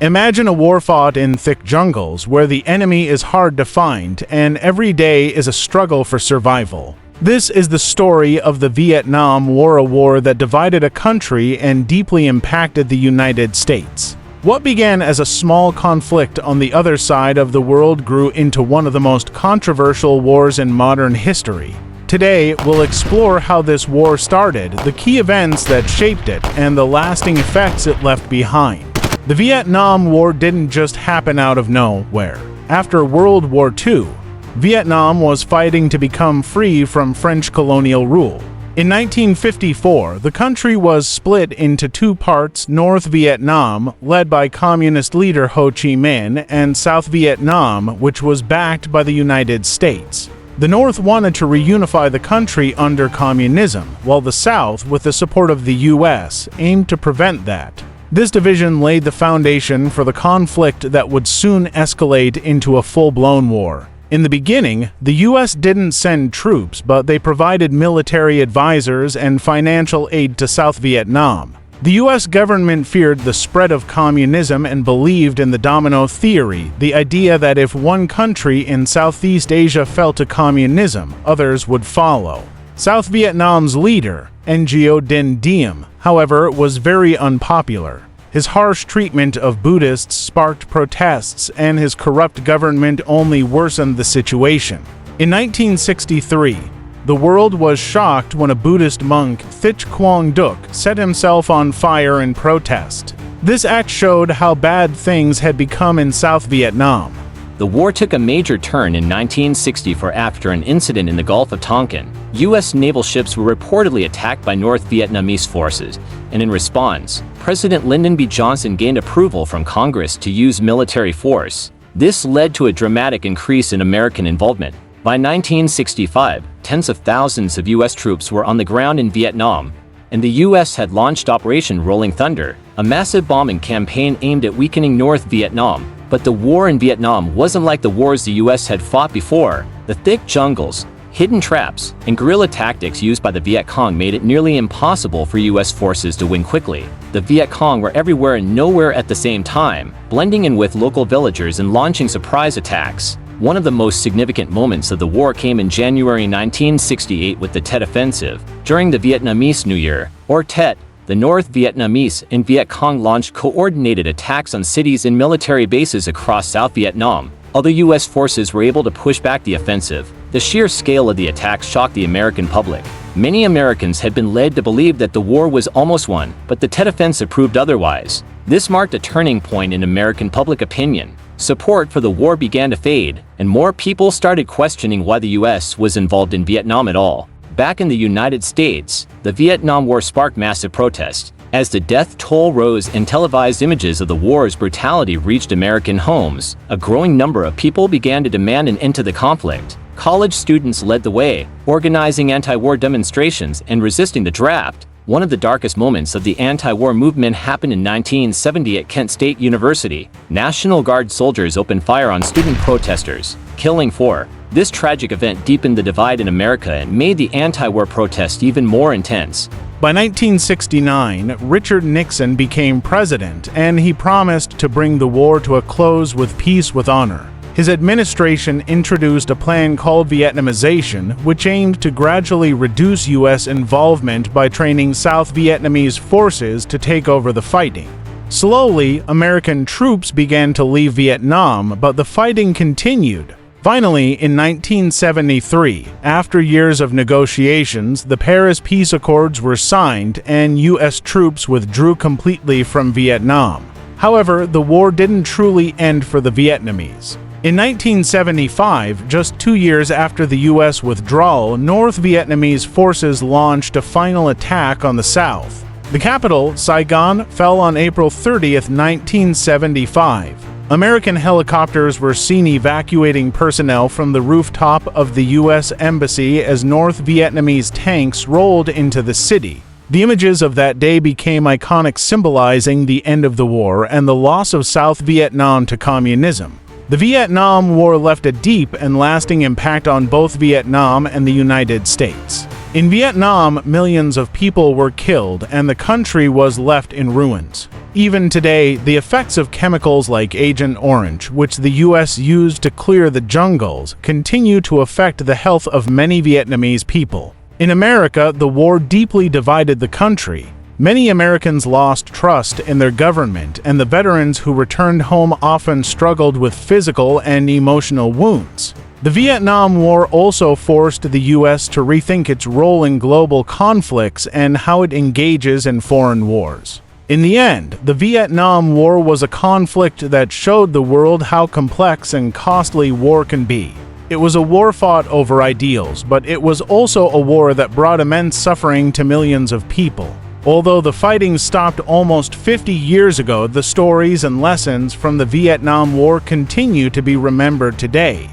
Imagine a war fought in thick jungles where the enemy is hard to find and every day is a struggle for survival. This is the story of the Vietnam War, a war that divided a country and deeply impacted the United States. What began as a small conflict on the other side of the world grew into one of the most controversial wars in modern history. Today, we'll explore how this war started, the key events that shaped it, and the lasting effects it left behind. The Vietnam War didn't just happen out of nowhere. After World War II, Vietnam was fighting to become free from French colonial rule. In 1954, the country was split into two parts: North Vietnam, led by Communist leader Ho Chi Minh, and South Vietnam, which was backed by the United States. The North wanted to reunify the country under communism, while the South, with the support of the US, aimed to prevent that. This division laid the foundation for the conflict that would soon escalate into a full-blown war. In the beginning, the US didn't send troops, but they provided military advisors and financial aid to South Vietnam. The US government feared the spread of communism and believed in the domino theory, the idea that if one country in Southeast Asia fell to communism, others would follow. South Vietnam's leader, Ngo Dinh Diem, however, was very unpopular. His harsh treatment of Buddhists sparked protests, and his corrupt government only worsened the situation. In 1963, the world was shocked when a Buddhist monk, Thich Quang Duc, set himself on fire in protest. This act showed how bad things had become in South Vietnam. The war took a major turn in 1964 after an incident in the Gulf of Tonkin. U.S. naval ships were reportedly attacked by North Vietnamese forces, and in response, President Lyndon B. Johnson gained approval from Congress to use military force. This led to a dramatic increase in American involvement. By 1965, tens of thousands of U.S. troops were on the ground in Vietnam, and the U.S. had launched Operation Rolling Thunder, a massive bombing campaign aimed at weakening North Vietnam. But the war in Vietnam wasn't like the wars the U.S. had fought before. The thick jungles, hidden traps, and guerrilla tactics used by the Viet Cong made it nearly impossible for U.S. forces to win quickly. The Viet Cong were everywhere and nowhere at the same time, blending in with local villagers and launching surprise attacks. One of the most significant moments of the war came in January 1968 with the Tet Offensive. During the Vietnamese New Year, or Tet, the North Vietnamese and Viet Cong launched coordinated attacks on cities and military bases across South Vietnam. Although U.S. forces were able to push back the offensive, the sheer scale of the attacks shocked the American public. Many Americans had been led to believe that the war was almost won, but the Tet Offensive proved otherwise. This marked a turning point in American public opinion. Support for the war began to fade, and more people started questioning why the U.S. was involved in Vietnam at all. Back in the United States, the Vietnam War sparked massive protests. As the death toll rose and televised images of the war's brutality reached American homes, a growing number of people began to demand an end to the conflict. College students led the way, organizing anti-war demonstrations and resisting the draft. One of the darkest moments of the anti-war movement happened in 1970 at Kent State University. National Guard soldiers opened fire on student protesters, killing 4. This tragic event deepened the divide in America and made the anti-war protest even more intense. By 1969, Richard Nixon became president, and he promised to bring the war to a close with peace with honor. His administration introduced a plan called Vietnamization, which aimed to gradually reduce U.S. involvement by training South Vietnamese forces to take over the fighting. Slowly, American troops began to leave Vietnam, but the fighting continued. Finally, in 1973, after years of negotiations, the Paris Peace Accords were signed and U.S. troops withdrew completely from Vietnam. However, the war didn't truly end for the Vietnamese. In 1975, just 2 years after the U.S. withdrawal, North Vietnamese forces launched a final attack on the South. The capital, Saigon, fell on April 30, 1975. American helicopters were seen evacuating personnel from the rooftop of the U.S. Embassy as North Vietnamese tanks rolled into the city. The images of that day became iconic, symbolizing the end of the war and the loss of South Vietnam to communism. The Vietnam War left a deep and lasting impact on both Vietnam and the United States. In Vietnam, millions of people were killed and the country was left in ruins. Even today, the effects of chemicals like Agent Orange, which the US used to clear the jungles, continue to affect the health of many Vietnamese people. In America, the war deeply divided the country. Many Americans lost trust in their government, and the veterans who returned home often struggled with physical and emotional wounds. The Vietnam War also forced the US to rethink its role in global conflicts and how it engages in foreign wars. In the end, the Vietnam War was a conflict that showed the world how complex and costly war can be. It was a war fought over ideals, but it was also a war that brought immense suffering to millions of people. Although the fighting stopped almost 50 years ago, the stories and lessons from the Vietnam War continue to be remembered today.